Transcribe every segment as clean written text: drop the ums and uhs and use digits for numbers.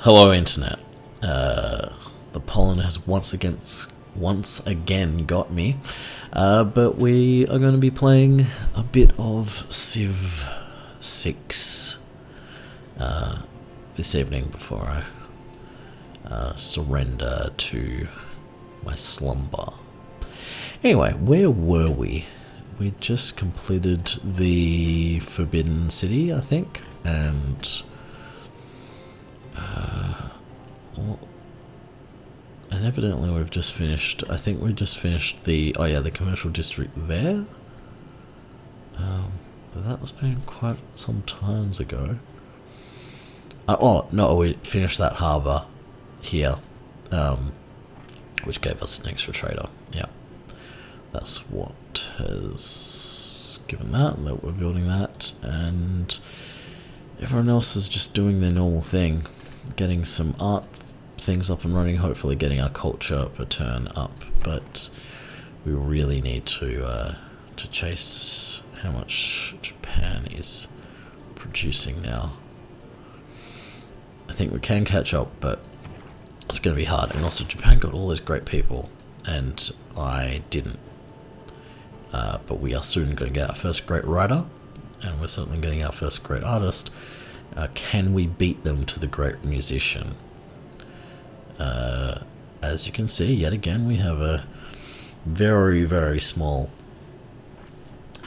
Hello, Internet. The pollen has once again got me, but we are going to be playing a bit of Civ 6 this evening before I surrender to my slumber. Anyway, where were we? We just completed the Forbidden City, I think, and evidently we've just finished, I think we just finished the commercial district there. But that was been quite some times ago. Oh, no, we finished that harbour here, which gave us an extra trader. Yeah, that's what has given that we're building that, and everyone else is just doing their normal thing, getting some art things up and running, hopefully getting our culture per turn up, but we really need to chase how much Japan is producing now. I think we can catch up, but it's going to be hard, and also Japan got all those great people, and I didn't. But we are soon going to get our first great writer, and we're certainly getting our first great artist. Can we beat them to the great musician? As you can see, yet again, we have a very, very small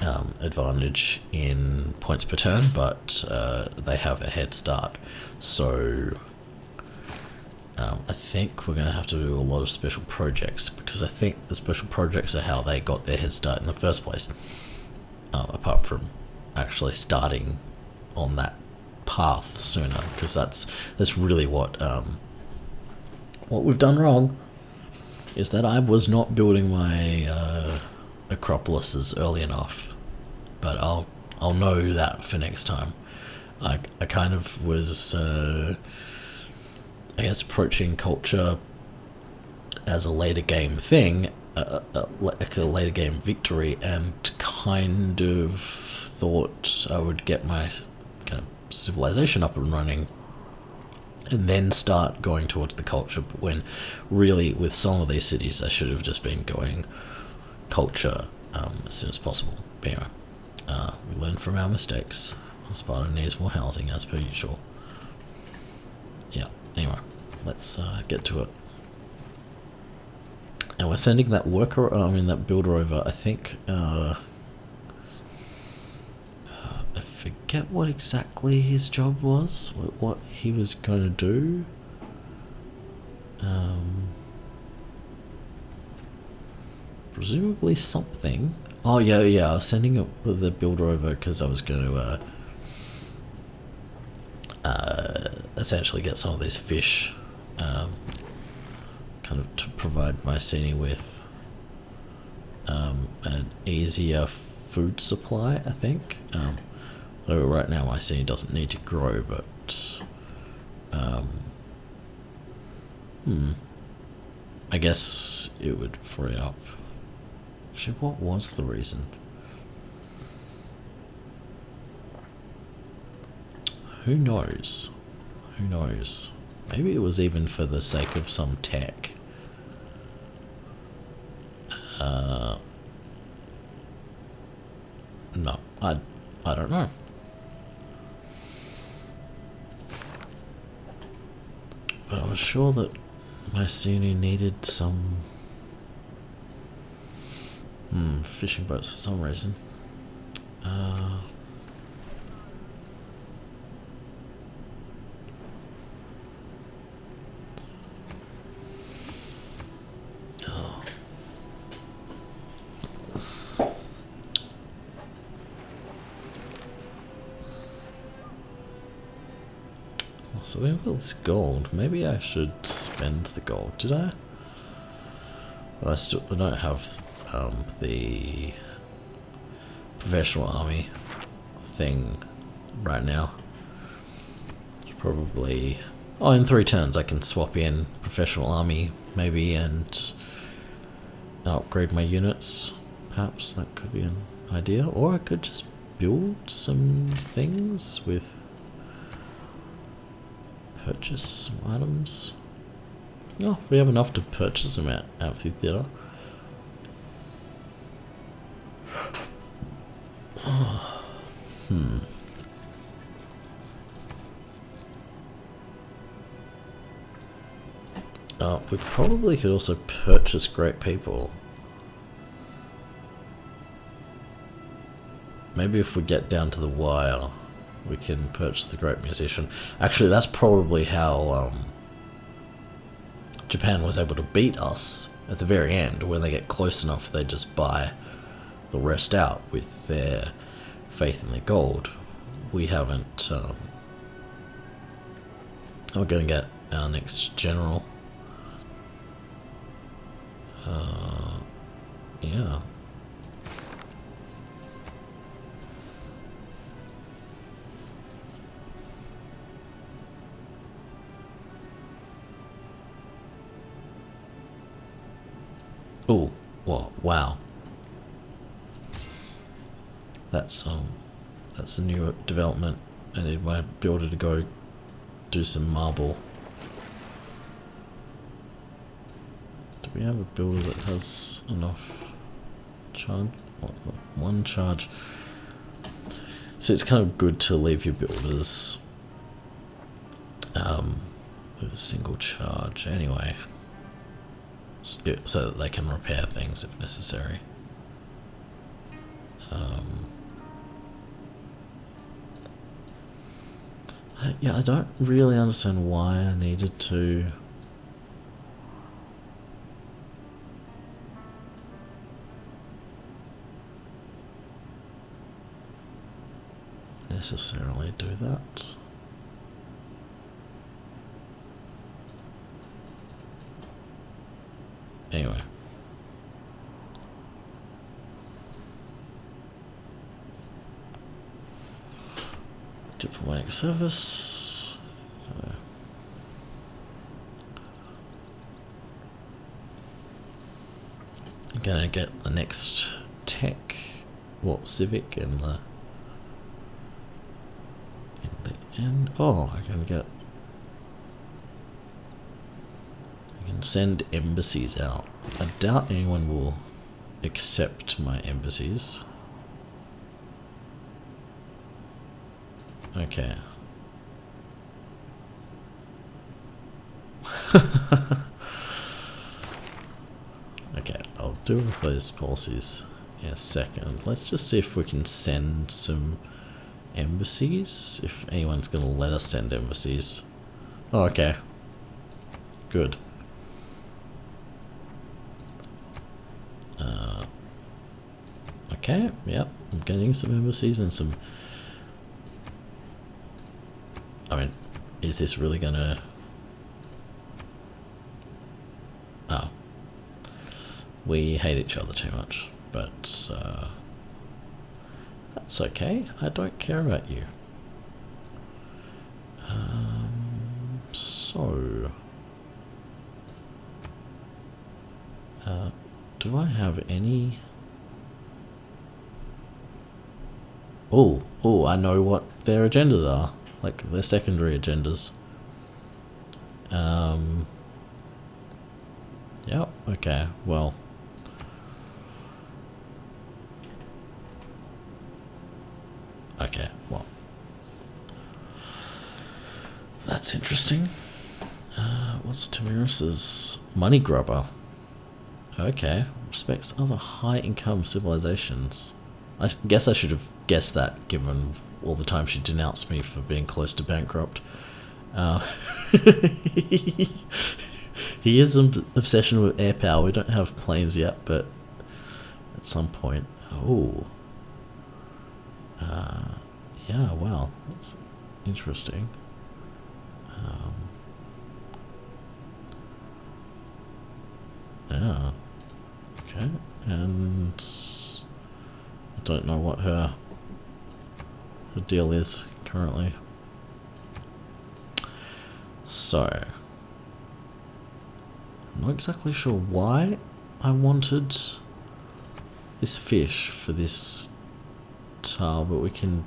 advantage in points per turn, but they have a head start. So I think we're going to have to do a lot of special projects, because I think the special projects are how they got their head start in the first place, apart from actually starting on that path sooner, because that's really what we've done wrong, is that I was not building my Acropolises early enough. But I'll know that for next time. I kind of was I guess approaching culture as a later game thing, like a later game victory, and kind of thought I would get my kind of civilization up and running and then start going towards the culture, but when really with some of these cities I should have just been going culture as soon as possible. But anyway, we learn from our mistakes. Sparta needs more housing as per usual. Yeah, anyway, let's get to it. And we're sending that worker, that builder over, I think, I forget what exactly his job was, what he was going to do. Presumably something. Oh yeah, I was sending it with the builder over because I was going to essentially get some of these fish, kind of to provide Mycenae with an easier food supply, I think. Though right now Mycenae doesn't need to grow, but I guess it would free up. Actually, what was the reason? Who knows? Who knows? Maybe it was even for the sake of some tech. No, I don't know. But I was sure that Mycenae needed some fishing boats for some reason. So we have all this gold. Maybe I should spend the gold. Did I? Well, I don't have the professional army thing right now. It's probably in 3 turns I can swap in professional army maybe and upgrade my units. Perhaps that could be an idea. Or I could just build some things with purchase some items. Oh, we have enough to purchase them at Amphitheatre. We probably could also purchase great people. Maybe if we get down to the wire, we can purchase the great musician. Actually, that's probably how Japan was able to beat us at the very end. When they get close enough, they just buy the rest out with their faith in their gold. We haven't. We're going to get our next general. Yeah. Oh, what? Wow. That's a new development. I need my builder to go do some marble. Do we have a builder that has enough charge? One charge. So it's kind of good to leave your builders with a single charge anyway, so that they can repair things if necessary. Yeah, I don't really understand why I needed to necessarily do that. Anyway. Diplomatic service. I'm gonna get the next tech, civic in the end. Oh, I can send embassies out. I doubt anyone will accept my embassies. Okay. Okay, I'll do with those policies in a second. Let's just see if we can send some embassies. If anyone's gonna let us send embassies. Oh, okay. Good. Okay, yep, I'm getting some embassies and some... I mean, is this really gonna... Oh. We hate each other too much, but that's okay. I don't care about you. So... do I have any... Oh, I know what their agendas are. Like, their secondary agendas. Yep, okay, well. Okay, well. That's interesting. What's Tamiris's money grubber? Okay, respects other high-income civilizations. I guess I should have guessed that, given all the time she denounced me for being close to bankrupt. He is an obsession with air power. We don't have planes yet, but at some point... Oh. Yeah, wow. That's interesting. Yeah. Okay, and... I don't know what her deal is currently. So, I'm not exactly sure why I wanted this fish for this tile, but we can...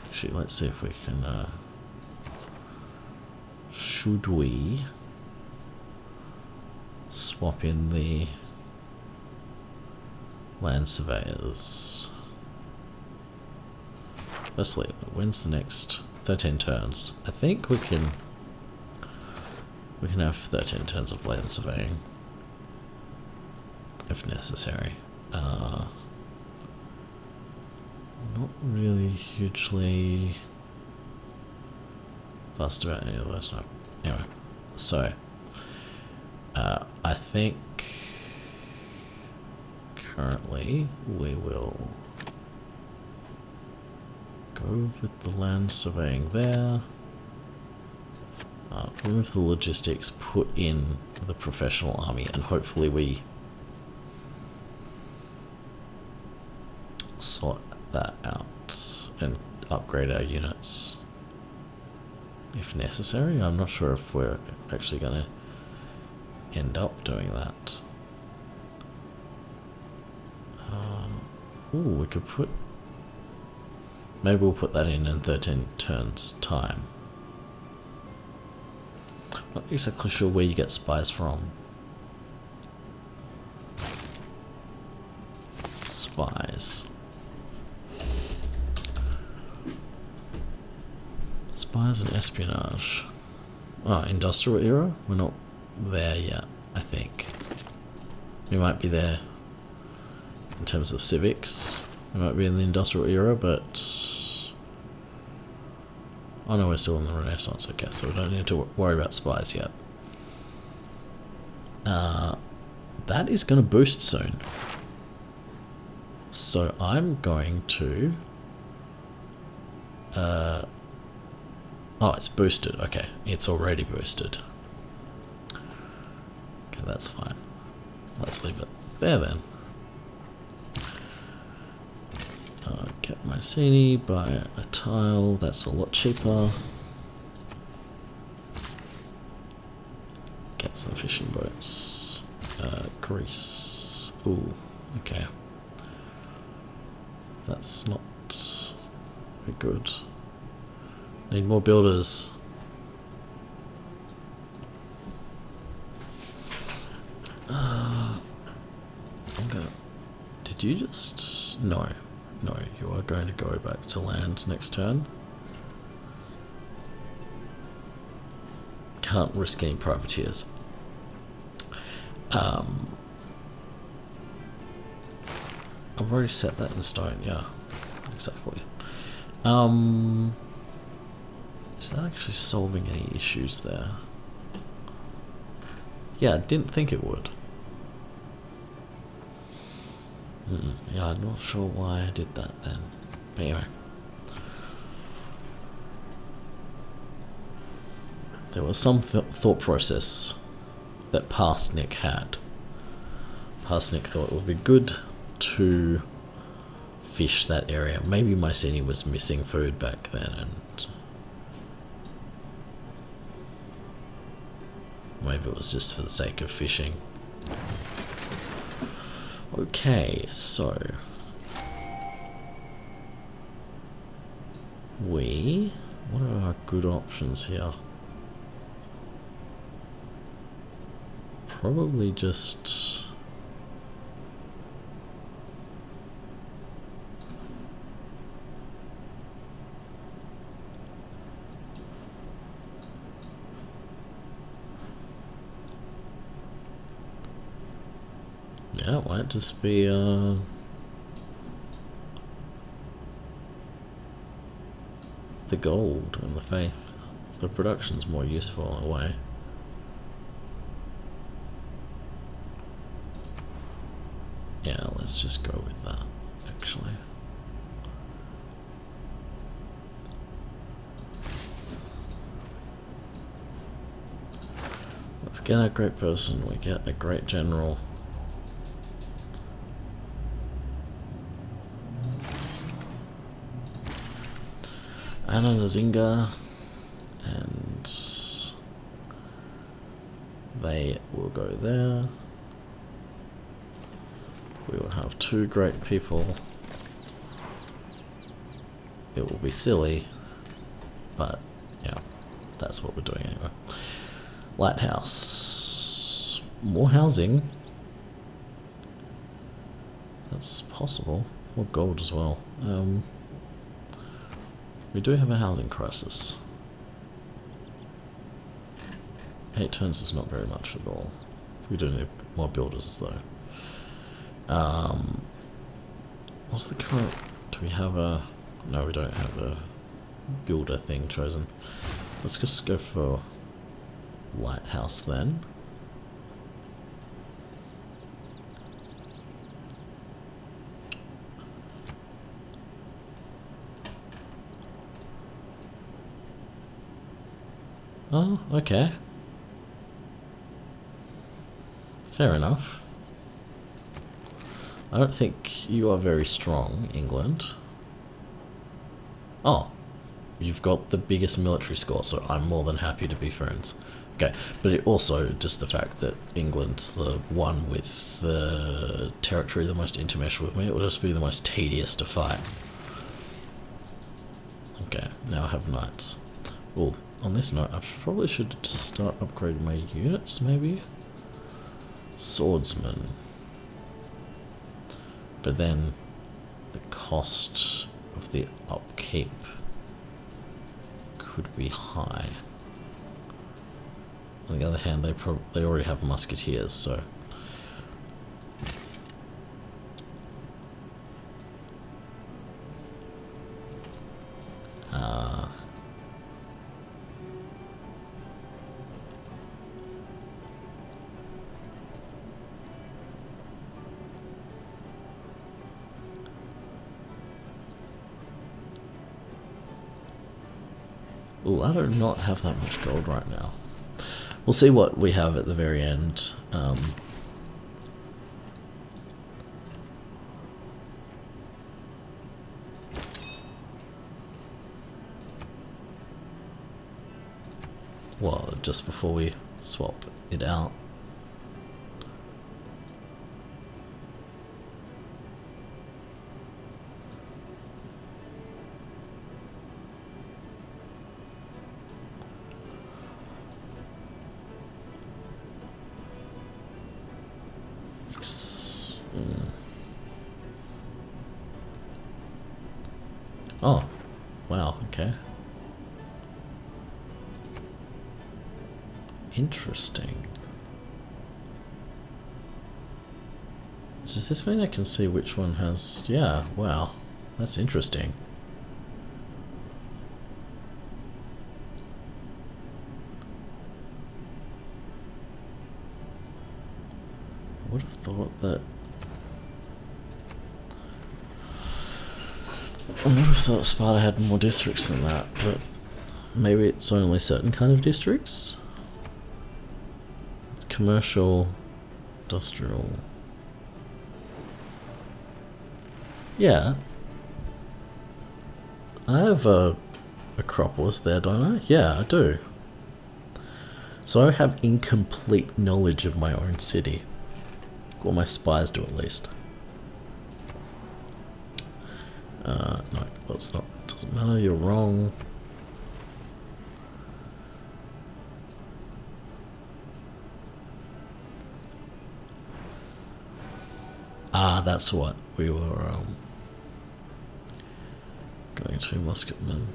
Actually, let's see if we can should we swap in the land surveyors? Firstly, when's the next 13 turns? I think we can have 13 turns of land surveying if necessary. Not really hugely fussed about any of those. No. Anyway, so I think currently we will go with the land surveying there. Remove the logistics, put in the professional army, and hopefully we sort that out and upgrade our units if necessary. I'm not sure if we're actually going to end up doing that. Ooh, we could put... Maybe we'll put that in 13 turns time. Not exactly sure where you get spies from. Spies. Spies and espionage. Oh, industrial era? We're not there yet, I think. We might be there in terms of civics. We might be in the industrial era, but... Oh no, we're still in the Renaissance, okay, so we don't need to worry about spies yet. That is going to boost soon. So I'm going to... oh, it's boosted, okay. It's already boosted. Okay, that's fine. Let's leave it there then. Get my Mycenae, buy a tile, that's a lot cheaper. Get some fishing boats. Greece. Ooh, okay. That's not very good. Need more builders. I'm gonna... Did you just... No. No, you are going to go back to land next turn. Can't risk any privateers. I've already set that in stone, yeah. Exactly. Is that actually solving any issues there? Yeah, I didn't think it would. Yeah, I'm not sure why I did that then. But anyway. There was some thought process that Past Nick had. Past Nick thought it would be good to fish that area. Maybe Mycenae was missing food back then and maybe it was just for the sake of fishing. Okay, so what are our good options here? Probably just yeah, it might just be the gold and the faith. The production's more useful in a way. Yeah, let's just go with that, actually. Let's get a great person, we get a great general. Anna Nazinga, and they will go there. We will have two great people. It will be silly, but yeah, that's what we're doing anyway. Lighthouse. More housing. That's possible. More gold as well. We do have a housing crisis. 8 turns is not very much at all. We do need more builders though. What's the current... Do we have a... No, we don't have a builder thing chosen. Let's just go for lighthouse then. Oh, okay. Fair enough. I don't think you are very strong, England. Oh, you've got the biggest military score, so I'm more than happy to be friends. Okay, but it also just the fact that England's the one with the territory the most intermeshed with me, it will just be the most tedious to fight. Okay, now I have knights. Oh, on this note, I probably should start upgrading my units, maybe? Swordsman. But then the cost of the upkeep could be high. On the other hand, they already have musketeers, so ooh, I do not have that much gold right now. We'll see what we have at the very end. Well, just before we swap it out. Oh, wow, okay. Interesting. Does this mean I can see which one has... Yeah, wow, that's interesting. I would have thought that... I would have thought Sparta had more districts than that, but maybe it's only certain kind of districts? It's commercial, industrial... Yeah. I have a Acropolis there, don't I? Yeah, I do. So I have incomplete knowledge of my own city. Or my spies do, at least. No, that's not... Doesn't matter, you're wrong. Ah, that's what we were, going to, musketmen.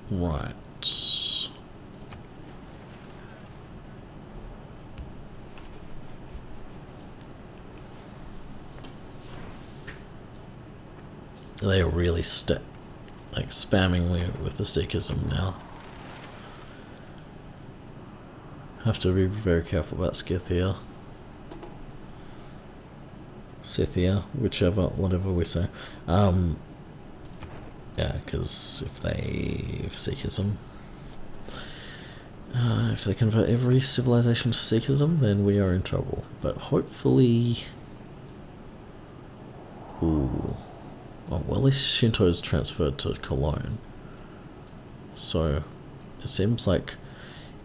Right. They are really like spamming me with the Sikhism now. Have to be very careful about Scythia. Scythia, whatever we say. Yeah, because if Sikhism, if they convert every civilization to Sikhism, then we are in trouble. But hopefully, ooh, oh well, at least Shinto's transferred to Cologne. So it seems like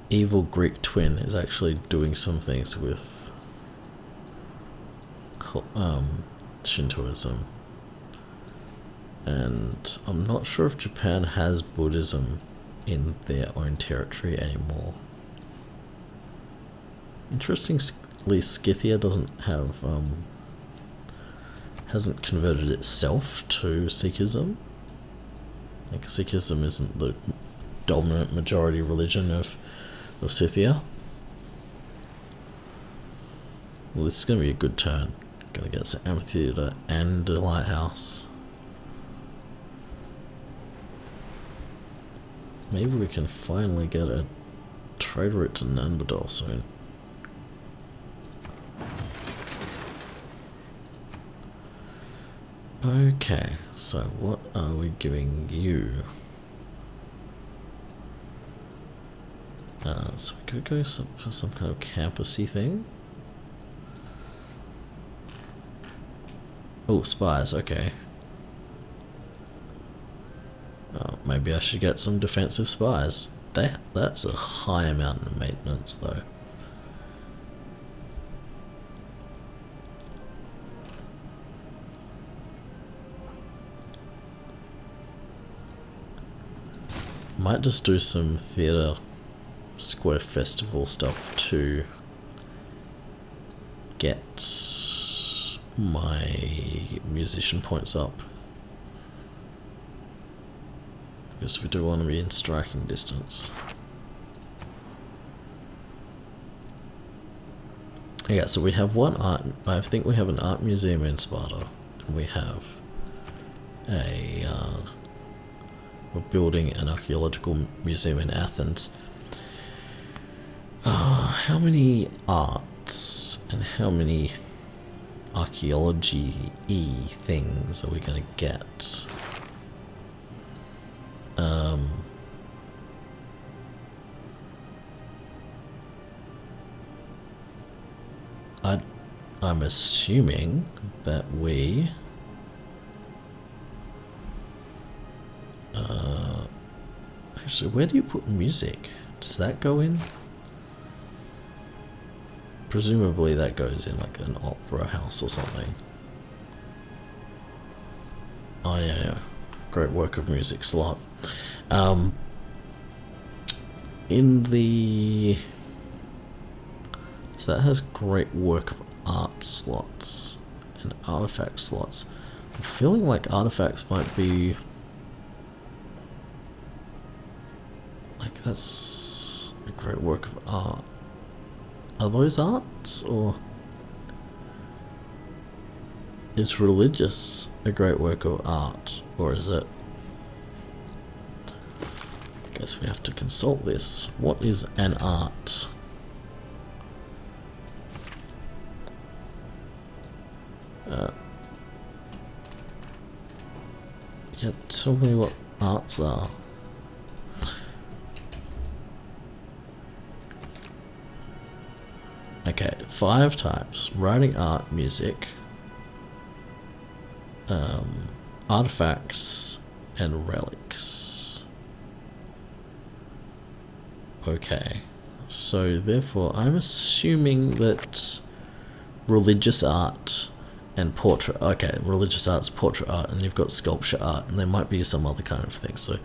evil Greek twin is actually doing some things with Shintoism. And I'm not sure if Japan has Buddhism in their own territory anymore. Interestingly, Scythia doesn't have, hasn't converted itself to Sikhism. Like, Sikhism isn't the dominant majority religion of Scythia. Well, this is going to be a good turn. Gonna get some amphitheatre and a lighthouse. Maybe we can finally get a trade route to Nanbador soon. Okay, so what are we giving you? So we could go for some kind of campusy thing. Oh, spies, okay. Oh, maybe I should get some defensive spies. That's a high amount of maintenance, though. Might just do some theatre square festival stuff to get my musician points up, because we do want to be in striking distance. Yeah, so we have one art, I think we have an art museum in Sparta, and we have a we're building an archaeological museum in Athens. How many arts and how many archaeology-y things are we going to get? I'm assuming that we actually, where do you put music? Does that go in? Presumably that goes in like an opera house or something. Oh yeah. Great work of music slot. In the... So that has great work of art slots and artifact slots. I'm feeling like artifacts might be... Like, that's a great work of art. Are those arts, or is religious a great work of art, or is it? I guess we have to consult this. What is an art? Yeah, tell me what arts are. Okay, 5 types: writing, art, music, artifacts, and relics. Okay, so therefore I'm assuming that religious art and portrait... Okay, religious art's portrait art, and you've got sculpture art, and there might be some other kind of thing. So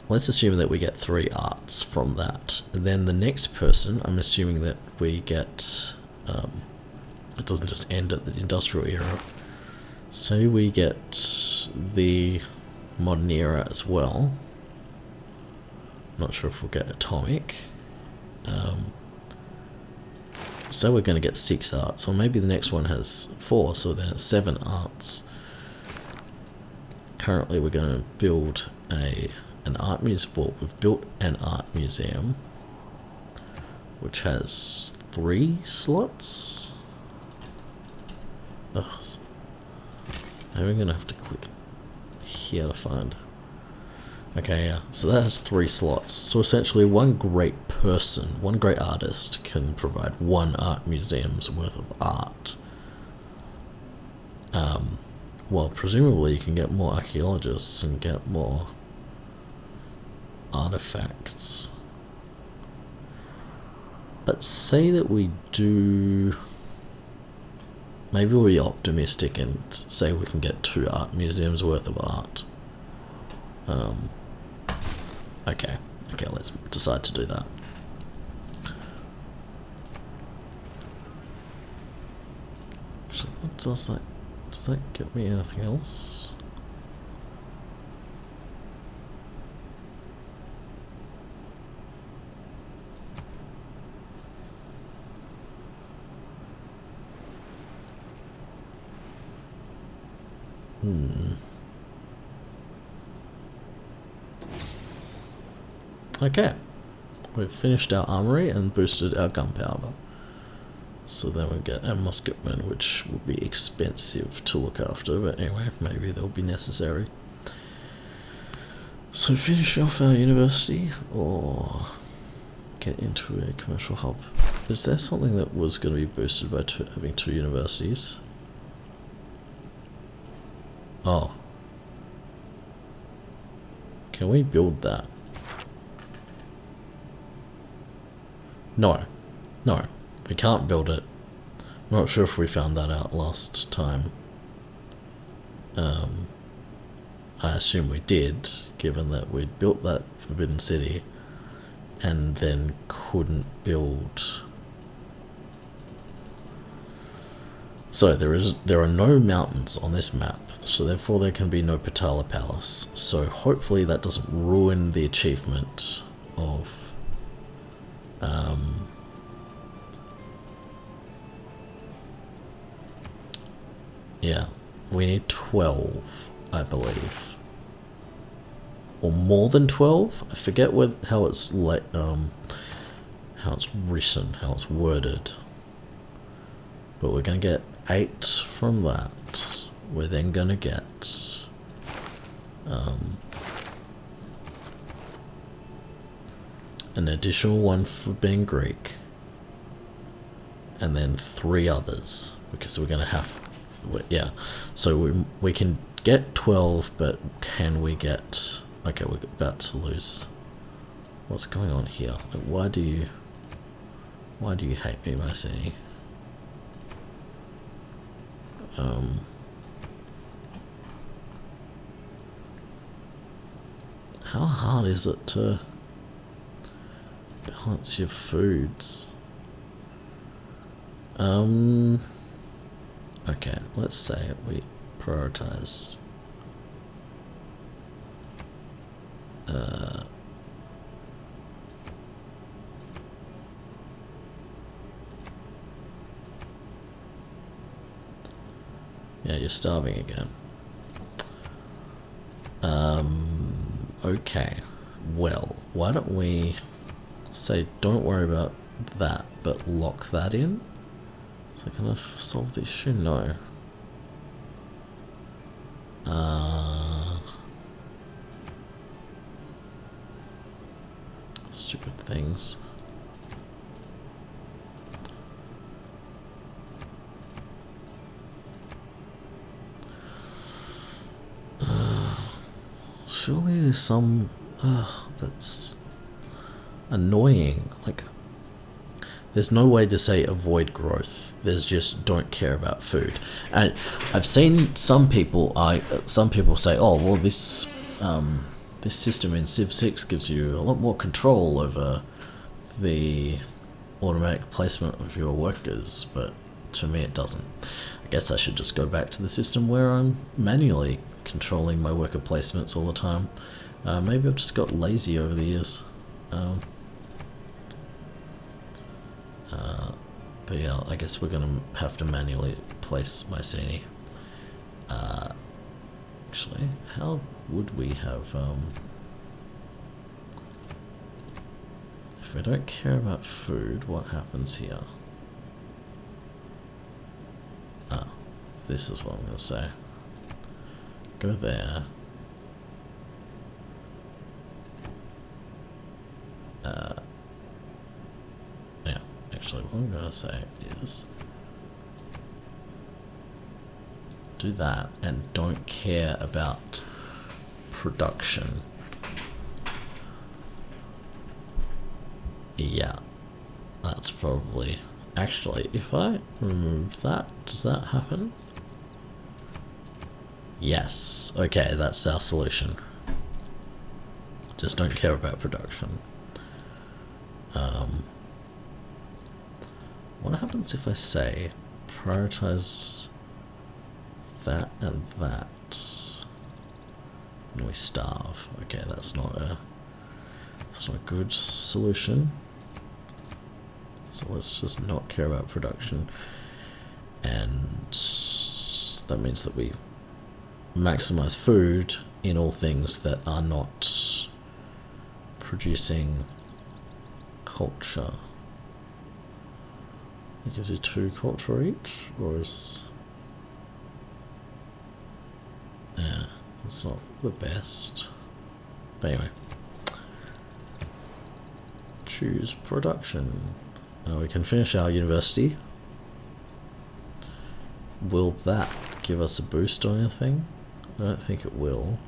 let's assume that we get 3 arts from that. And then the next person, I'm assuming that we get... it doesn't just end at the industrial era. So we get the modern era as well. Not sure if we'll get atomic. So we're going to get 6 arts, or maybe the next one has 4, so then it's 7 arts. Currently we're going to build an art museum. Well, we've built an art museum which has 3 slots. Ugh. Maybe I'm going to have to click here to find... Okay, yeah, so that has 3 slots. So essentially one great person, one great artist can provide 1 art museum's worth of art. Well, presumably you can get more archaeologists and get more artifacts. But say that we do... Maybe we'll be optimistic and say we can get 2 art museums worth of art. Okay, let's decide to do that. Actually, what does that get me anything else? Okay, we've finished our armory and boosted our gunpowder. So then we get our musketmen, which will be expensive to look after, but anyway, maybe they'll be necessary. So finish off our university, or get into a commercial hub. Is there something that was going to be boosted by having 2 universities? Oh. Can we build that? No, we can't build it. I'm not sure if we found that out last time. I assume we did, given that we'd built that Forbidden City and then couldn't build. So there are no mountains on this map, so therefore there can be no Patala Palace. So hopefully that doesn't ruin the achievement of yeah, we need 12, I believe, or more than 12. I forget how it's written, how it's worded. But we're gonna get 8 from that. We're then gonna get an additional 1 for being Greek, and then 3 others, because we're gonna have, yeah, so we can get 12, but can we get, okay, we're about to lose. What's going on here? Like, why do you hate me, Mycenae? How hard is it to balance your foods? Okay, let's say we prioritize yeah, you're starving again. Okay, well, why don't we say don't worry about that, but lock that in? Is that gonna solve the issue? No. Stupid things. Surely there's some that's annoying. Like, there's no way to say avoid growth. There's just don't care about food. And I've seen some people say, oh well, this system in Civ 6 gives you a lot more control over the automatic placement of your workers, but to me it doesn't. I guess I should just go back to the system where I'm manually controlling my worker placements all the time. Maybe I've just got lazy over the years. But yeah, I guess we're gonna have to manually place Mycenae. Actually, how would we have, if we don't care about food, what happens here? This is what I'm gonna say. Go there. Yeah, actually what I'm gonna say is do that and don't care about production. Yeah, that's probably Actually, if I remove that, does that happen? Yes. Okay, that's our solution. Just don't care about production. What happens if I say prioritize that and that, and we starve? Okay, that's not a good solution. So let's just not care about production, and that means that we maximize food in all things that are not producing culture. It gives you 2 culture each, or is... yeah, that's not the best. But anyway. Choose production. We can finish our university. Will that give us a boost or anything? I don't think it will.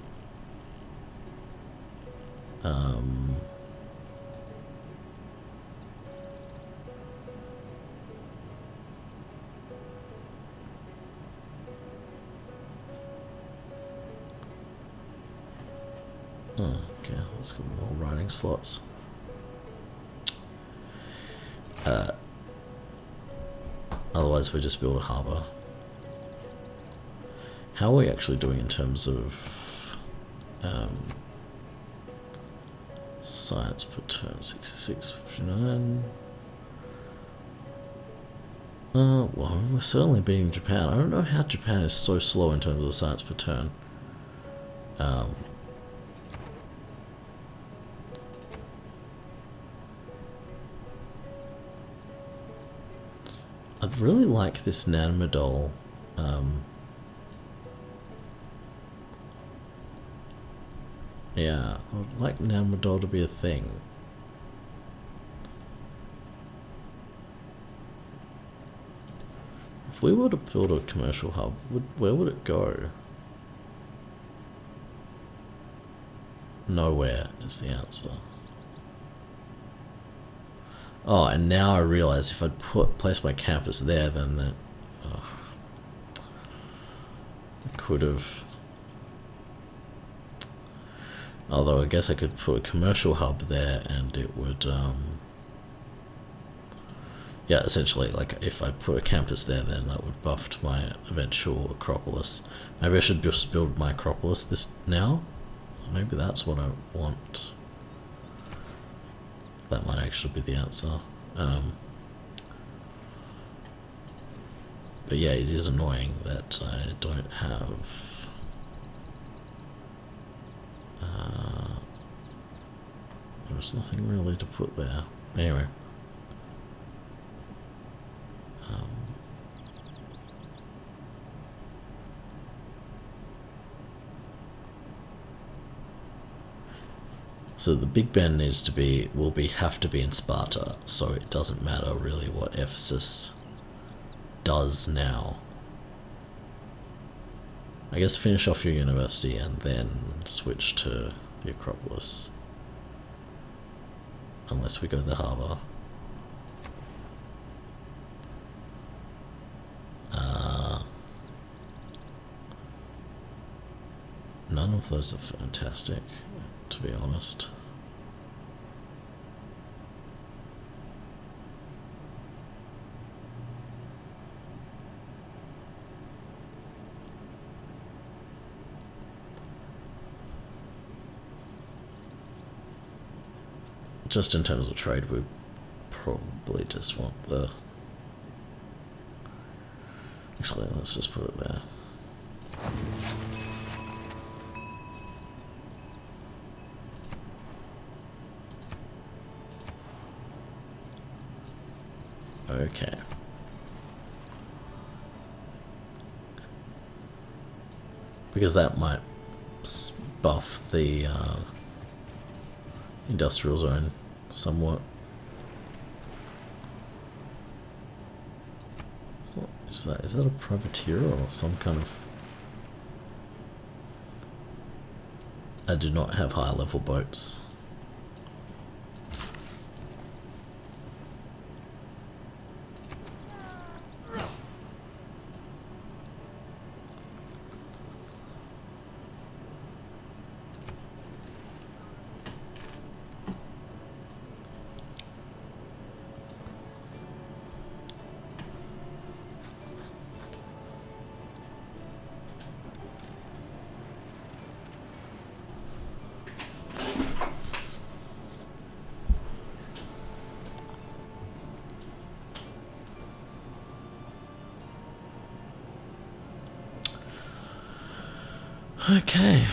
Okay, let's get more writing slots. Otherwise we just build a harbour. How are we actually doing in terms of science per turn? 66, 59. Well, we're certainly beating Japan. I don't know how Japan is so slow in terms of science per turn. I'd really like this Nanmadol. Yeah, I'd like Nanmadol to be a thing. If we were to build a commercial hub, where would it go? Nowhere is the answer. Oh, and now I realise if I'd place my campus there, then that I could have. Although I guess I could put a commercial hub there, and it would. Yeah, essentially, like if I put a campus there, then that would buff to my eventual Acropolis. Maybe I should just build my Acropolis this now. Maybe that's what I want. That might actually be the answer. But yeah, it is annoying that I don't have... there's nothing really to put there. Anyway. So the Big Ben needs to be, have to be in Sparta, so it doesn't matter really what Ephesus does now. I guess finish off your university and then switch to the Acropolis. Unless we go to the harbour. None of those are fantastic, to be honest. Just in terms of trade, we probably just want the... Actually, let's just put it there. Okay. Because that might buff the industrial zone somewhat. What is that? Is that a privateer or some kind of... I do not have high level boats. Okay.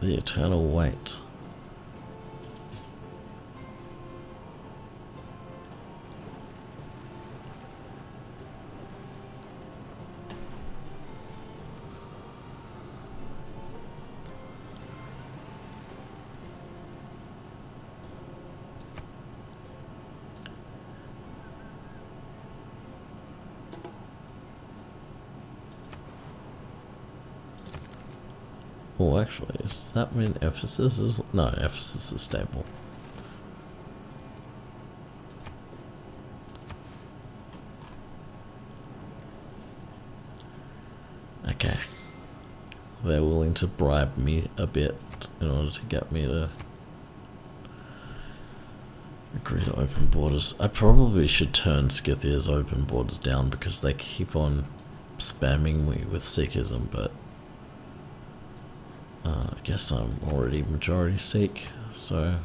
The eternal wait. Oh, actually, does that mean Ephesus is... No, Ephesus is stable. Okay. They're willing to bribe me a bit in order to get me to agree to open borders. I probably should turn Scythia's open borders down because they keep on spamming me with Sikhism, but I guess I'm already majority Sikh, so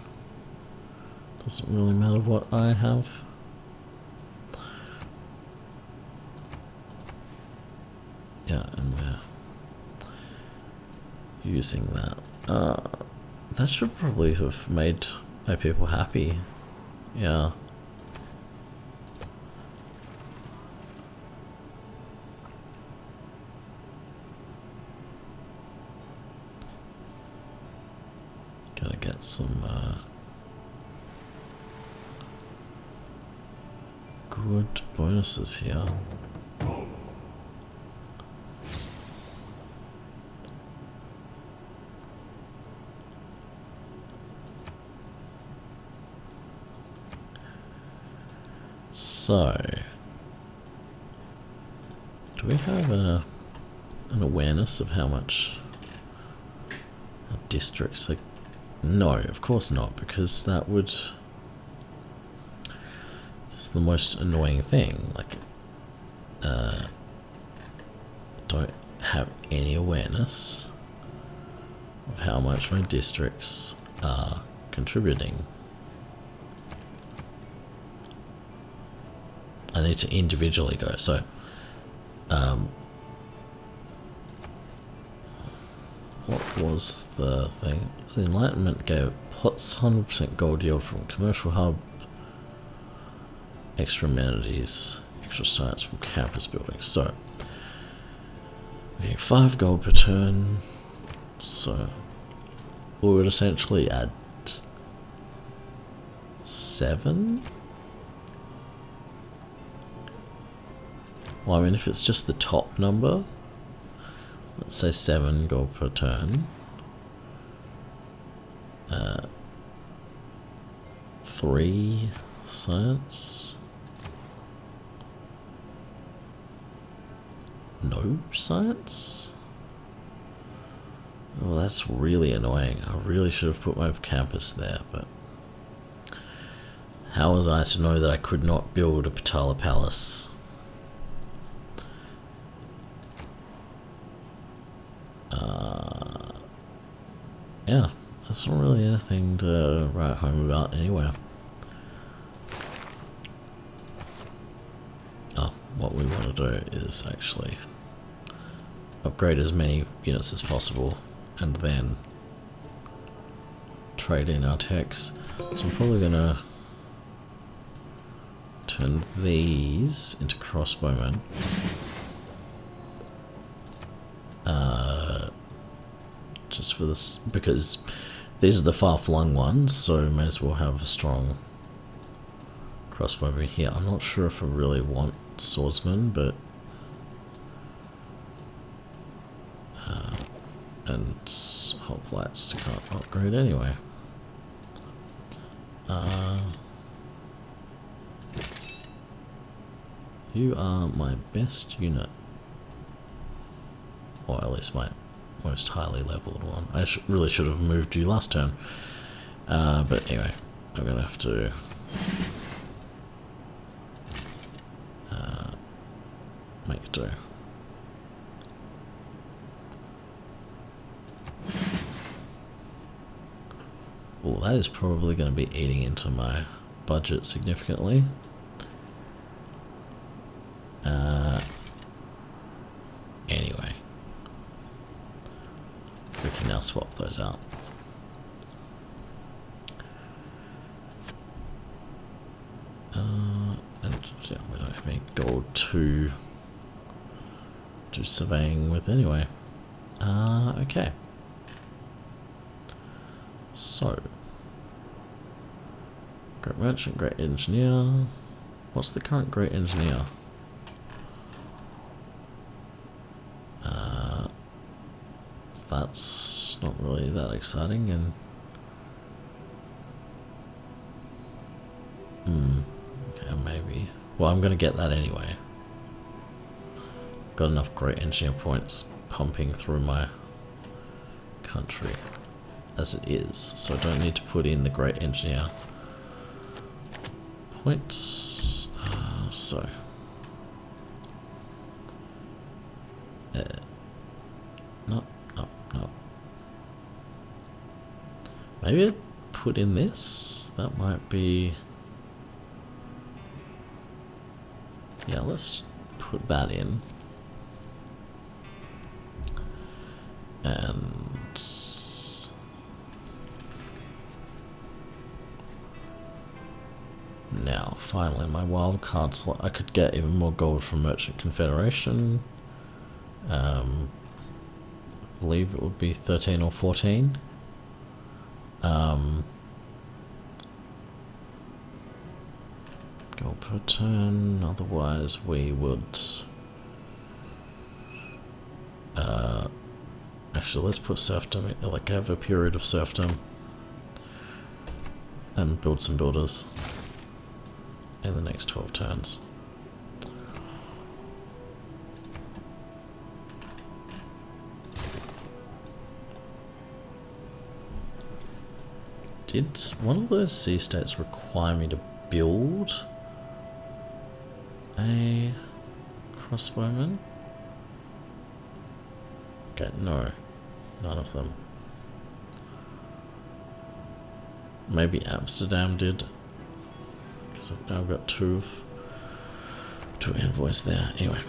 it doesn't really matter what I have. Yeah, and we're using that. That should probably have made my people happy. Yeah. Gotta get some good bonuses here. So, do we have an awareness of how much our districts are? No, of course not, because that would... It's the most annoying thing, like, don't have any awareness of how much my districts are contributing. I need to individually go, so what was the thing? The Enlightenment gave plus 100% gold yield from commercial hub, extra amenities, extra science from campus buildings. So we're getting 5 gold per turn, so we would essentially add 7. Well, I mean, if it's just the top number, let's say 7 gold per turn. 3 science. No science? Oh, that's really annoying. I really should have put my campus there, but how was I to know that I could not build a Patala Palace? Yeah, that's not really anything to write home about anywhere. Oh, what we want to do is actually upgrade as many units as possible and then trade in our techs. So I'm probably gonna turn these into crossbowmen. Just for this, because these are the far-flung ones, so may as well have a strong crossbowman here. I'm not sure if I really want swordsmen, but and hoplites can't upgrade anyway. You are my best unit, or at least my most highly leveled one. I really should have moved you last turn, but anyway, I'm gonna have to make it do. Well, that is probably going to be eating into my budget significantly. now swap those out. And yeah, we don't have any gold to do surveying with anyway. Okay. So, great merchant, great engineer. What's the current great engineer? That's not really that exciting, and okay, maybe. Well, I'm gonna get that anyway. Got enough great engineer points pumping through my country as it is, so I don't need to put in the great engineer points. No. Maybe I'd put in this. That might be. Yeah, let's put that in. And now, finally, my wild card slot. I could get even more gold from Merchant Confederation. I believe it would be 13 or 14. Gold per turn. Otherwise, we would. Actually, let's put serfdom. Like, have a period of serfdom, and build some builders in the next 12 turns. Did one of those sea states require me to build a crossbowman? Okay, no, none of them. Maybe Amsterdam did, because I've now got two envoys there. Anyway,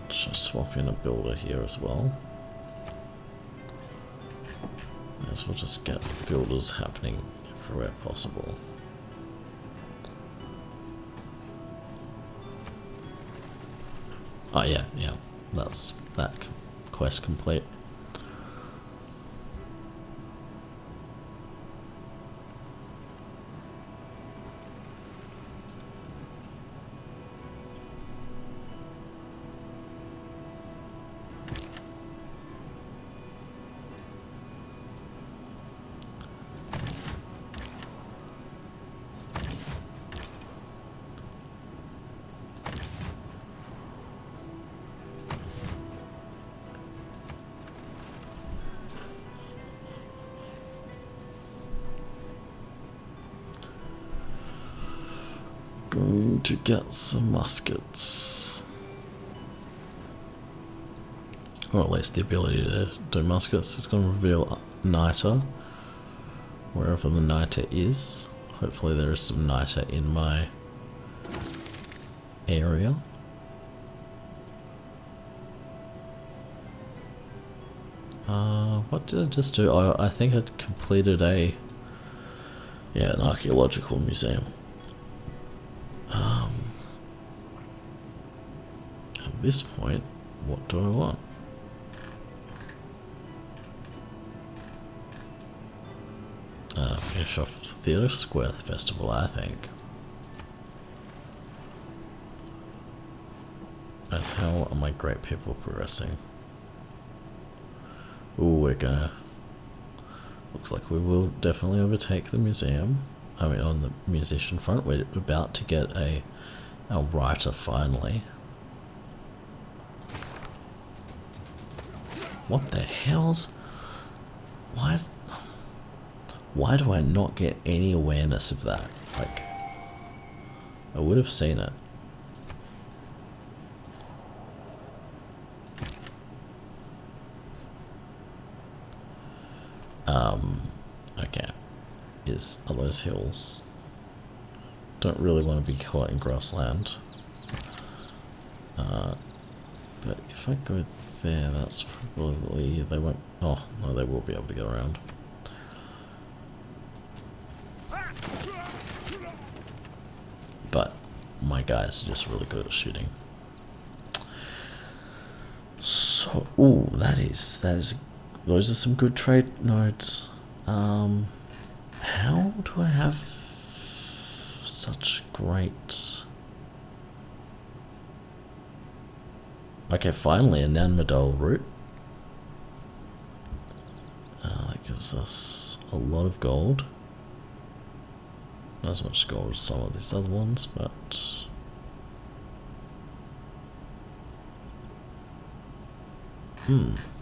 just swap in a builder here as well. Might as well just get builders happening everywhere possible. Oh yeah, that's that quest complete. Going to get some muskets, or at least the ability to do muskets. It's going to reveal niter wherever the niter is. Hopefully there is some niter in my area. What did I just do? I think I'd completed an archaeological museum. At this point, what do I want? Finish off Theatre Square Festival, I think. And how are my great people progressing? Ooh, we're gonna... Looks like we will definitely overtake the museum. I mean, on the musician front, we're about to get a writer finally. What the hell's... Why do I not get any awareness of that? Like, I would have seen it. Okay. Are those hills? Don't really want to be caught in grassland. But if I go there, that's probably... they won't... oh, no, they will be able to get around. But my guys are just really good at shooting. So, ooh, those are some good trade nodes. How do I have such great... okay, finally a Nanmadol route. That gives us a lot of gold. Not as much gold as some of these other ones, but...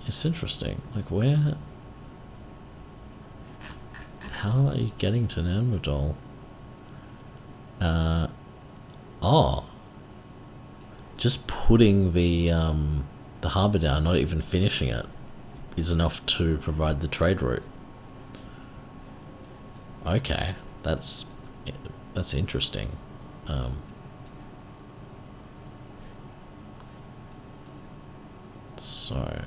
it's interesting. Like, where... how are you getting to Nanmadol? Oh. Just putting the harbour down, not even finishing it, is enough to provide the trade route. Okay, that's interesting. So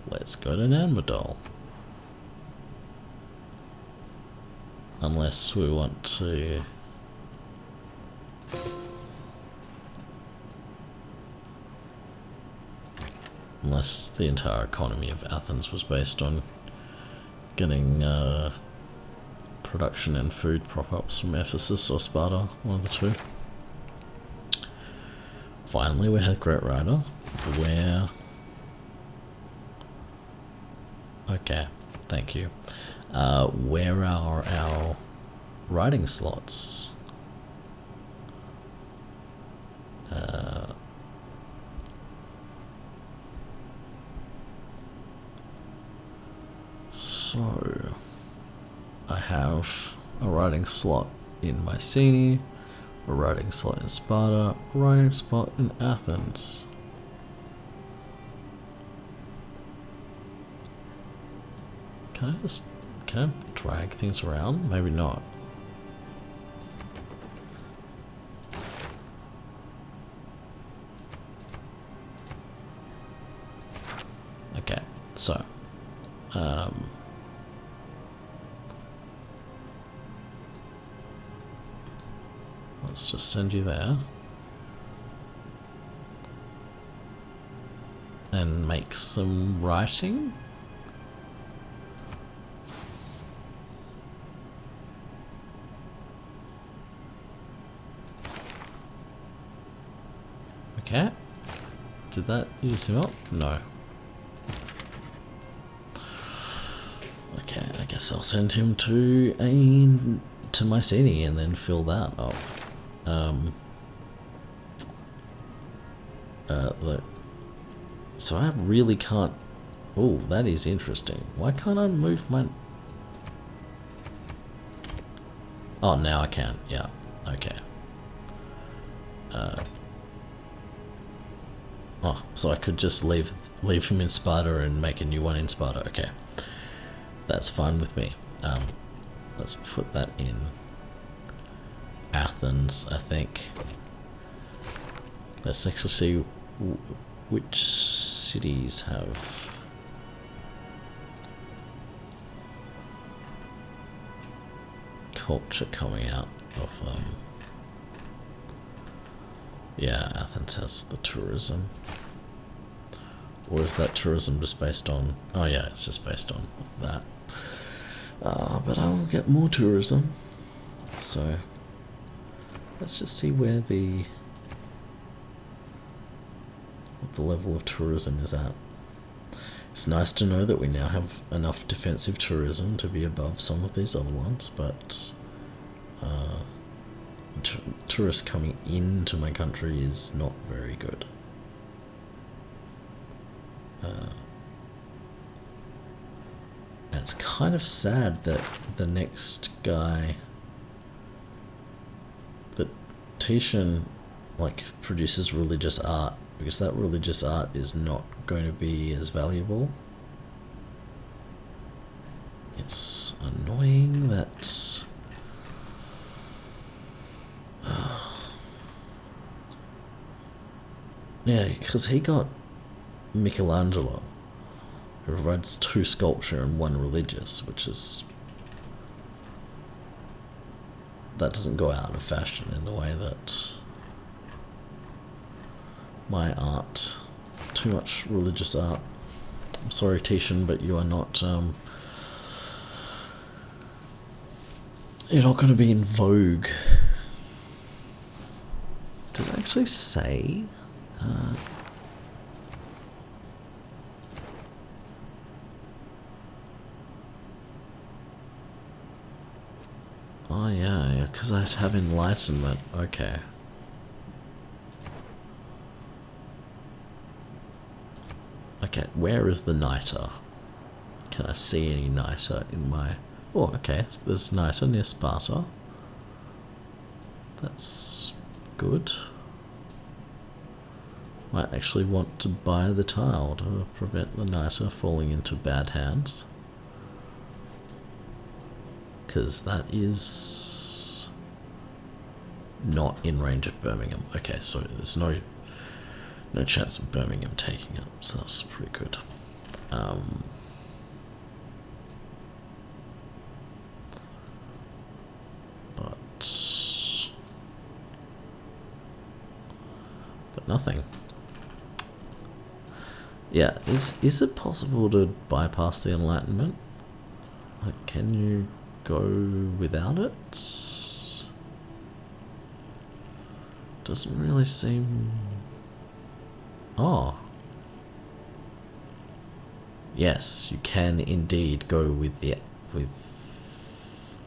let's go to Nanmadol. Unless we want to... unless the entire economy of Athens was based on getting production and food prop-ups from Ephesus or Sparta, one of the two. Finally, we had Great Rider, where... okay, thank you. Where are our writing slots? So, I have a writing slot in Mycenae, a writing slot in Sparta, a writing slot in Athens. Can I drag things around? Maybe not. Okay, so let's just send you there and make some writing. Okay, did that use him up? No. Okay, I guess I'll send him to Mycenae and then fill that up. So I really can't... oh, that is interesting. Why can't I move my... oh, now I can. Yeah, okay. Oh, so I could just leave him in Sparta and make a new one in Sparta. Okay, that's fine with me. Let's put that in Athens, I think. Let's actually see which cities have culture coming out of them. Yeah, Athens has the tourism. Or is that tourism just based on... oh yeah, it's just based on that. But I'll get more tourism. So, let's just see where what the level of tourism is at. It's nice to know that we now have enough defensive tourism to be above some of these other ones, but tourists coming into my country is not very good. It's kind of sad that the next guy, that Titian, like, produces religious art, because that religious art is not going to be as valuable. It's annoying that... yeah, because he got Michelangelo, who provides 2 sculpture and 1 religious, which is... that doesn't go out of fashion in the way that my art, too much religious art. I'm sorry, Titian, but you are not, you're not going to be in vogue. Does it actually say? Oh yeah, because I have enlightenment. Okay. Okay, where is the Niter? Can I see any Niter in my... oh, okay, so there's Niter near Sparta. That's good. Might actually want to buy the tile to prevent the Niter falling into bad hands. Because that is not in range of Birmingham. Okay, so there's no chance of Birmingham taking it, so that's pretty good. But nothing. Yeah, is it possible to bypass the Enlightenment? Like, can you go without it? Doesn't really seem... oh. Yes, you can indeed go with the...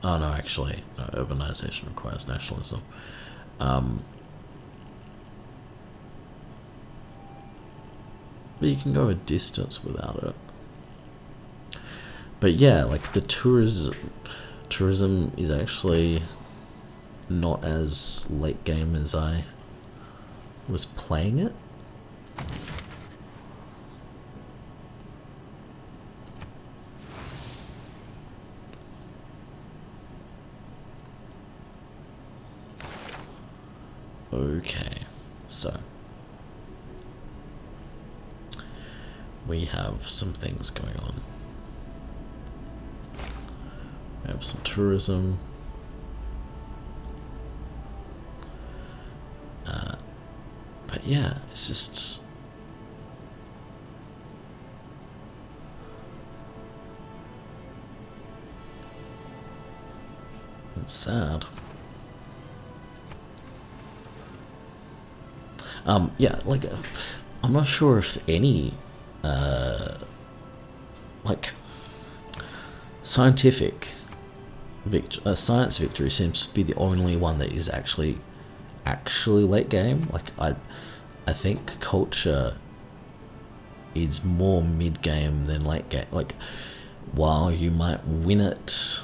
oh no, actually, no, urbanization requires nationalism. But you can go a distance without it. But yeah, like the tourism is actually not as late game as I was playing it. Okay, so we have some things going on. We have some tourism. But yeah, it's just... it's sad. Yeah, like, I'm not sure if any, like, scientific science victory seems to be the only one that is actually late game. Like, I think culture is more mid game than late game. Like, while you might win it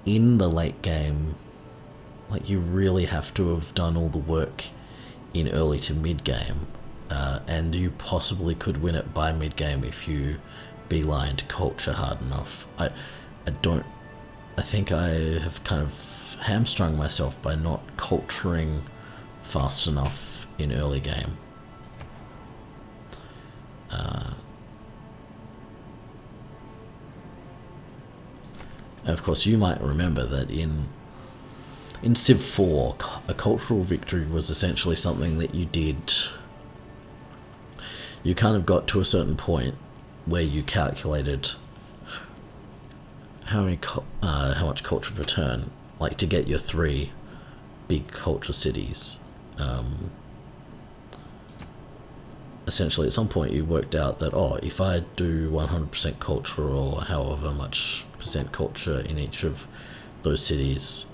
in the late game, like, you really have to have done all the work in early to mid game, and you possibly could win it by mid game if you beelined culture hard enough. I think I have kind of hamstrung myself by not culturing fast enough in early game. And of course, you might remember that in Civ 4, a cultural victory was essentially something that you did. You kind of got to a certain point where you calculated how much culture per turn, like to get your 3 big culture cities. Essentially, at some point, you worked out that, oh, if I do 100% culture or however much percent culture in each of those cities,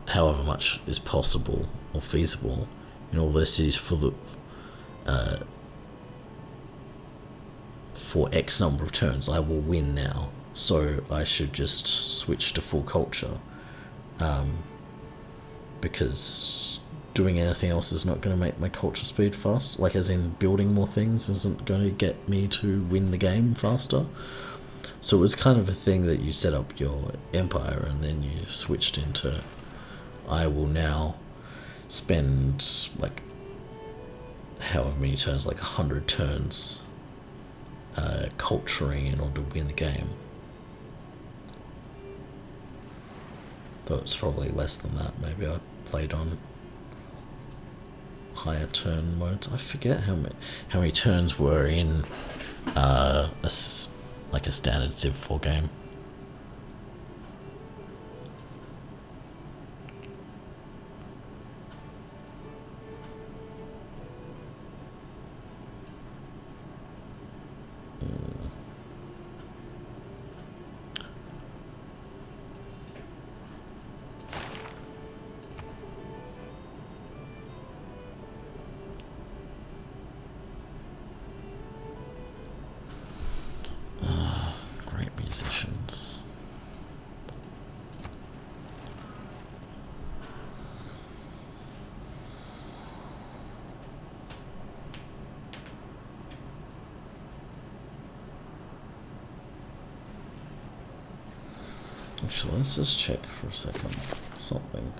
however much is possible or feasible in all those cities for X number of turns, I will win now. So I should just switch to full culture, because doing anything else is not going to make my culture speed fast. Like, as in building more things isn't going to get me to win the game faster. So it was kind of a thing that you set up your empire and then you switched into, I will now spend like however many turns, like 100 turns culturing in order to win the game. Though it's probably less than that. Maybe I played on higher turn modes. I forget how many turns were in like a standard Civ 4 game. Great musicians. Actually, let's just check for a second something.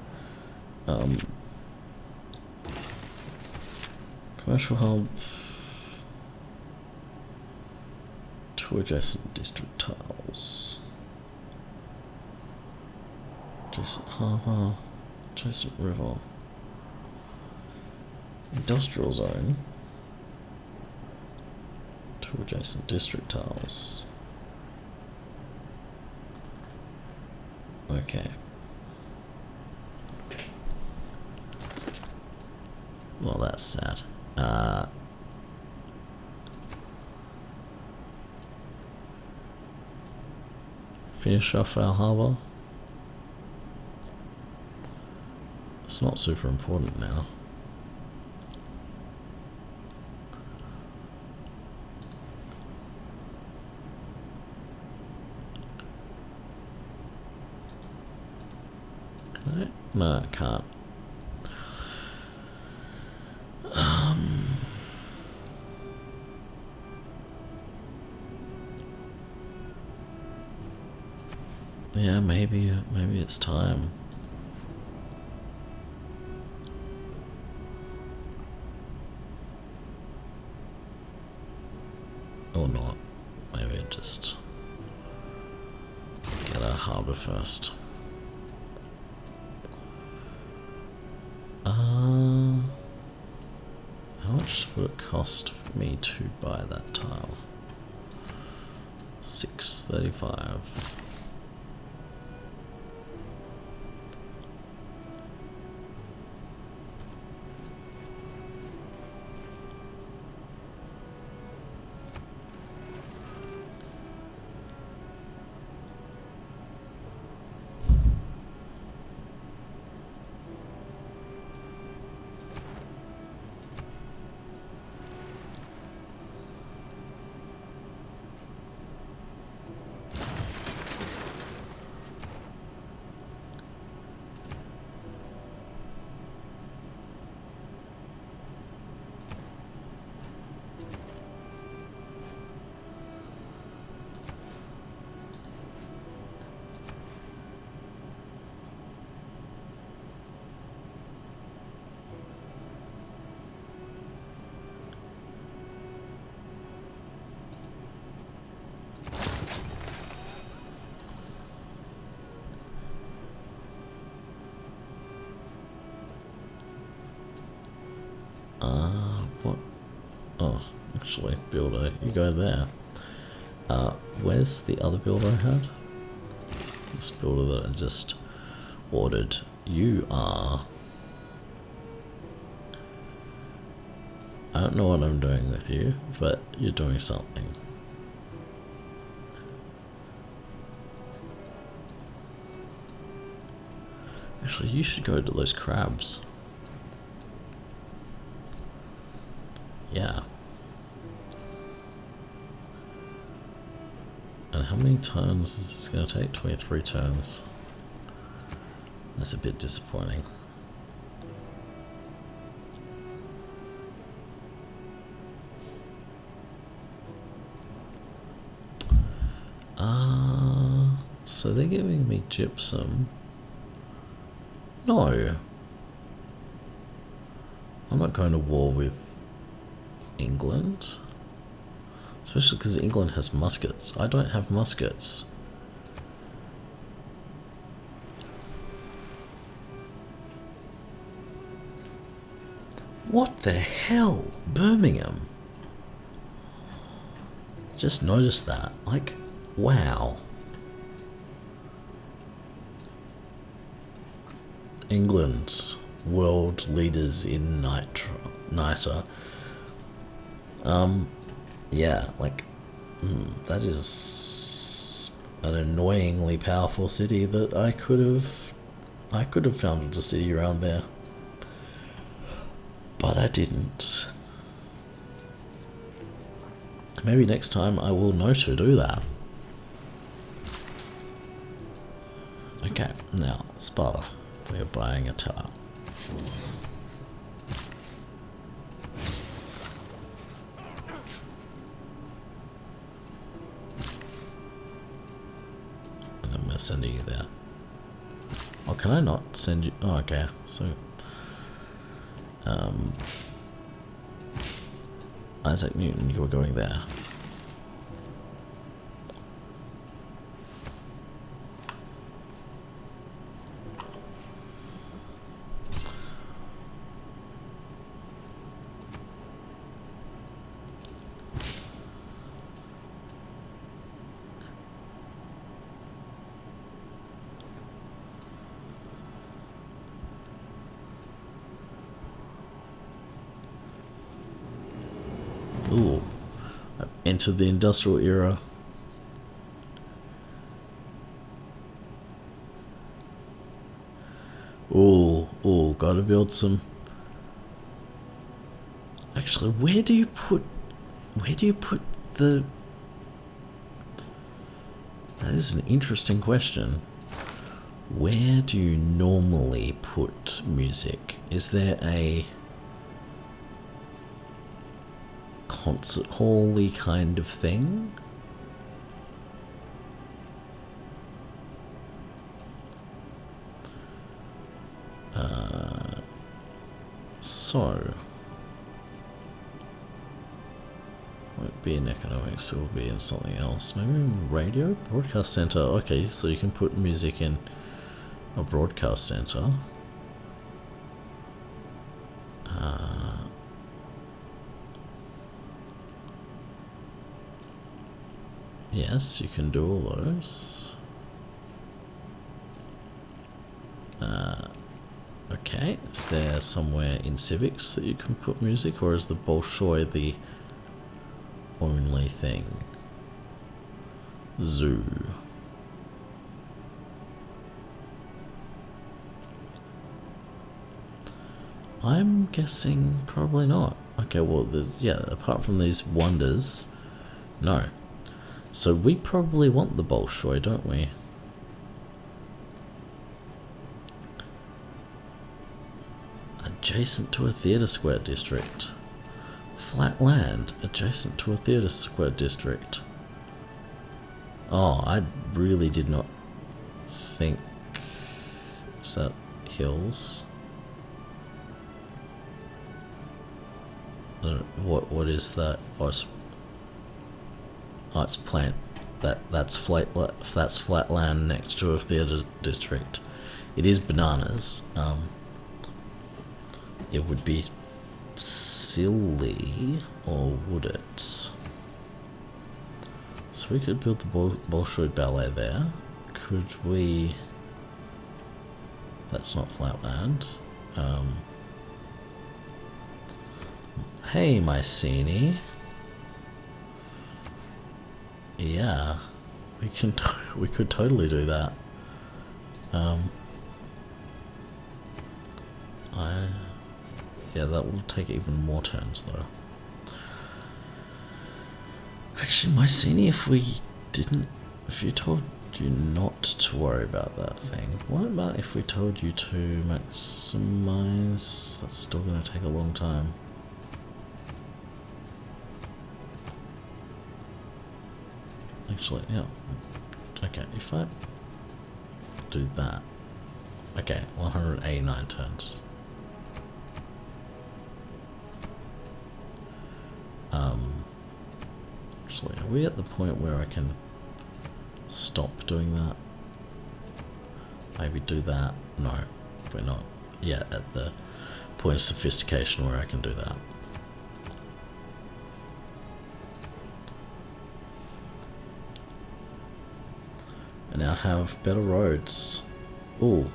Commercial hub. 2 adjacent district tiles. Adjacent harbour. Adjacent river. Industrial zone. 2 adjacent district tiles. Okay. Well, that's sad. Finish off our harbour. It's not super important now. Can I? No, I can't. Yeah, maybe it's time. Or not. Maybe just get our harbour first. How much would it cost for me to buy that tile? 635. What? Oh, actually, builder, you go there. Where's the other builder I had? This builder that I just ordered. You are... I don't know what I'm doing with you, but you're doing something. Actually, you should go to those crabs. Yeah. And how many turns is this going to take? 23 turns. That's a bit disappointing. So they're giving me gypsum. No. I'm not going to war with England. Especially because England has muskets. I don't have muskets. What the hell? Birmingham? Just noticed that. Like, wow. England's world leaders in niter. Yeah, like, that is an annoyingly powerful city that I could have founded a city around there. But I didn't. Maybe next time I will know to do that. Okay, now, Sparta. We are buying a tower. And then we're sending you there. Oh, can I not send you? Oh, okay. So, Isaac Newton, you were going there. Ooh, I've entered the industrial era. Ooh, gotta build some. Actually, where do you put the? That is an interesting question. Where do you normally put music? Is there a concert hall-y kind of thing? So won't be in economics, it will be in something else. Maybe in radio? Broadcast center. Okay, so you can put music in a broadcast center. Yes, you can do all those. Okay, is there somewhere in civics that you can put music, or is the Bolshoi the only thing? Zoo. I'm guessing probably not. Okay, well, there's, yeah, apart from these wonders, no. So we probably want the Bolshoi, don't we? Adjacent to a theatre square district. Flat land adjacent to a theatre square district. Oh, I really did not think. Is that hills? What is that? Oh, it's plant. That's flat land next to a theatre district. It is bananas. It would be silly, or would it? So we could build the Bolshoi Ballet there. Could we? That's not flatland. Hey, Mycenae. Yeah, we could totally do that. Yeah, that will take even more turns though. Actually, Mycenae, if you told you not to worry about that thing, what about if we told you to maximize? That's still going to take a long time. Actually, yeah. Okay, if I do that. Okay, 189 turns. Actually, are we at the point where I can stop doing that? Maybe do that? No, we're not yet at the point of sophistication where I can do that. And now have better roads. Ooh,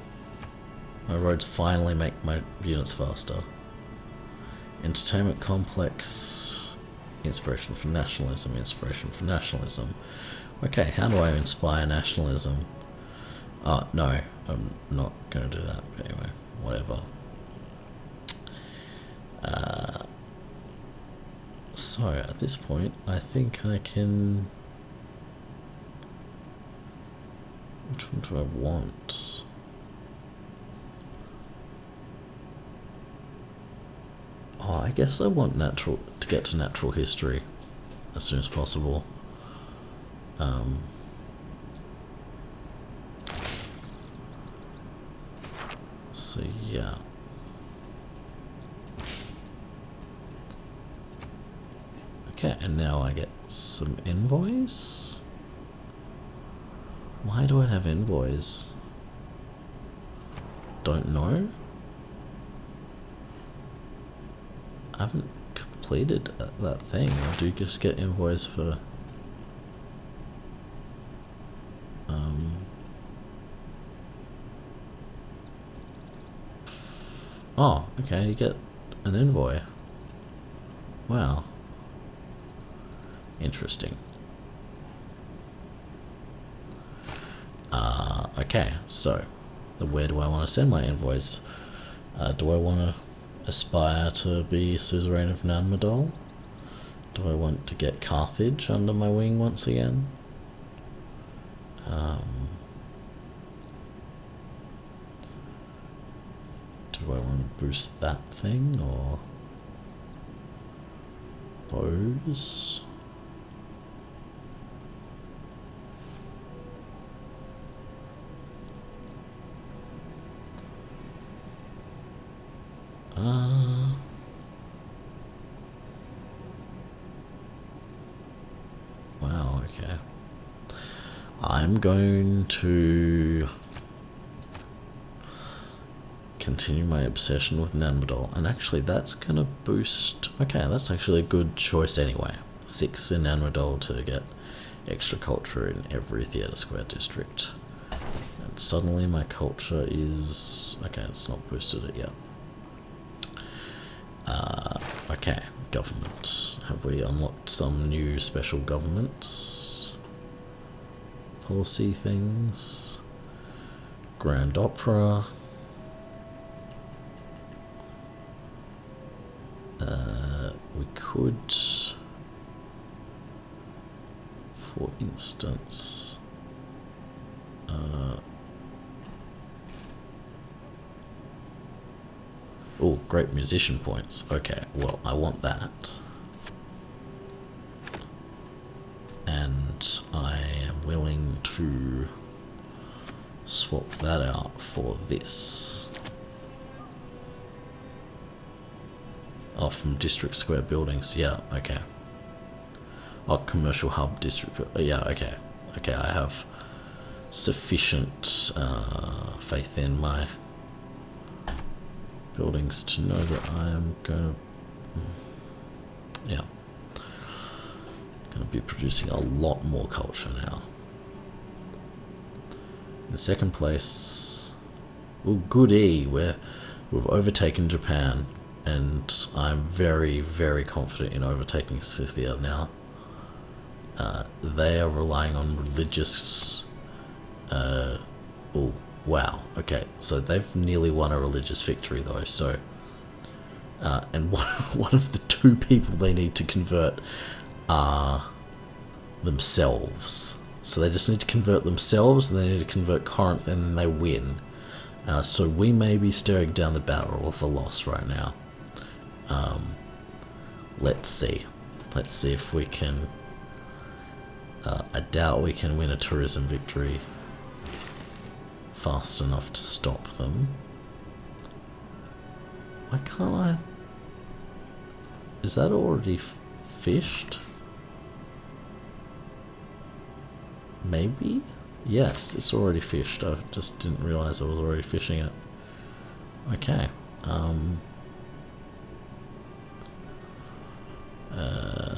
my roads finally make my units faster. Entertainment complex, inspiration for nationalism, inspiration for nationalism. Okay, how do I inspire nationalism? Oh, no, I'm not going to do that, but anyway, whatever. So, at this point, I think I can... Which one do I want? Oh, I guess I want to get to natural history as soon as possible. So yeah. Okay, and now I get some envoys. Why do I have envoys? Don't know. I haven't completed that thing. Or do you just get envoys for... Oh, okay, you get an envoy. Wow. Interesting. Okay, so where do I want to send my envoys? Do I want to aspire to be suzerain of Nanmadol? Do I want to get Carthage under my wing once again? Do I want to boost that thing or those? Wow, okay. I'm going to continue my obsession with Nanmadol, and actually that's gonna boost... Okay, that's actually a good choice anyway. 6 in Nanmadol to get extra culture in every Theatre Square district. And suddenly my culture is... Okay, it's not boosted it yet. Okay, government. Have we unlocked some new special governments? Policy things? Grand Opera. We could, for instance, oh, great musician points. Okay, well, I want that. And I am willing to swap that out for this. Oh, from District Square buildings, yeah, okay. Oh, commercial hub district, yeah, okay. Okay, I have sufficient faith in my buildings to know that I am going to, yeah, going to be producing a lot more culture now. In second place, well, goody, we've overtaken Japan. And I'm very, very confident in overtaking Scythia now. They are relying on religious... oh, wow. Okay, so they've nearly won a religious victory, though. So, and one of the 2 people they need to convert are themselves. So they just need to convert themselves, and they need to convert Corinth, and then they win. So we may be staring down the barrel of a loss right now. Let's see. Let's see if we can I doubt we can win a tourism victory fast enough to stop them. Why can't I? Is that already fished? Maybe? Yes, it's already fished. I just didn't realise I was already fishing it. Okay.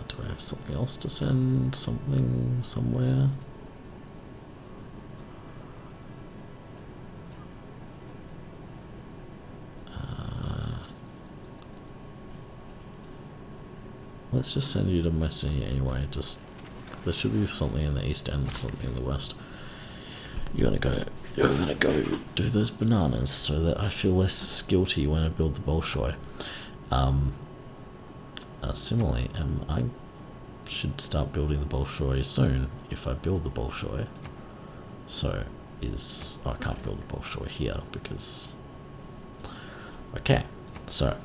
Do I have something else to send? Something somewhere? Let's just send you to Messy anyway. Just there should be something in the east and something in the west. You're gonna go do those bananas so that I feel less guilty when I build the Bolshoi. Similarly, I should start building the Bolshoi soon if I build the Bolshoi. So I can't build the Bolshoi here because. Okay, so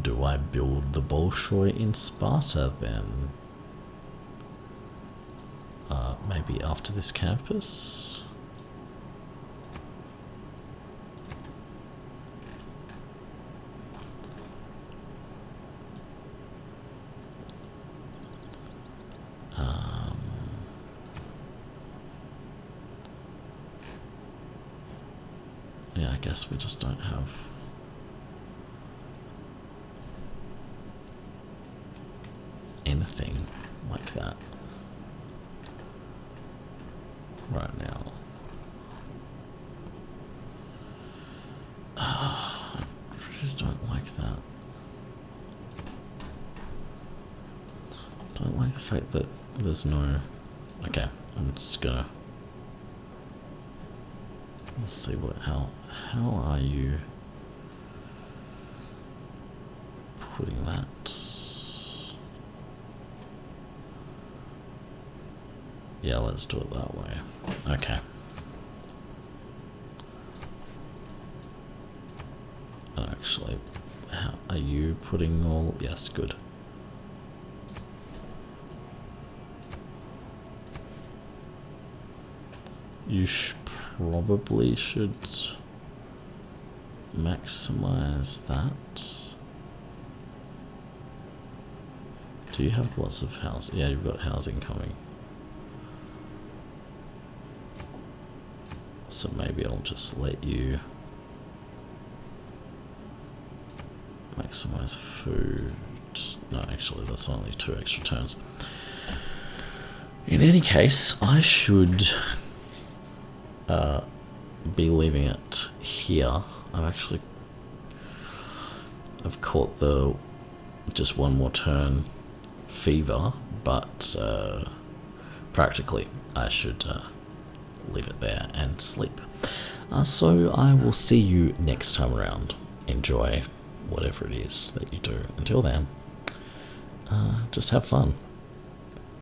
do I build the Bolshoi in Sparta then? Maybe after this campus? Yeah, I guess we just don't have anything like that right now. I really don't like that. Don't like the fact that there's no. Okay, I'm just gonna. Let's see how are you putting that? Yeah, let's do it that way. Okay. Actually, how are you putting all? Yes, good. You probably should maximize that. Do you have lots of housing? Yeah, you've got housing coming. So maybe I'll just let you maximize food. No, actually, that's only 2 extra turns. In any case, I should be leaving it here. I've caught the just one more turn fever, but practically I should leave it there and sleep. So I will see you next time around. Enjoy whatever it is that you do. Until then, just have fun.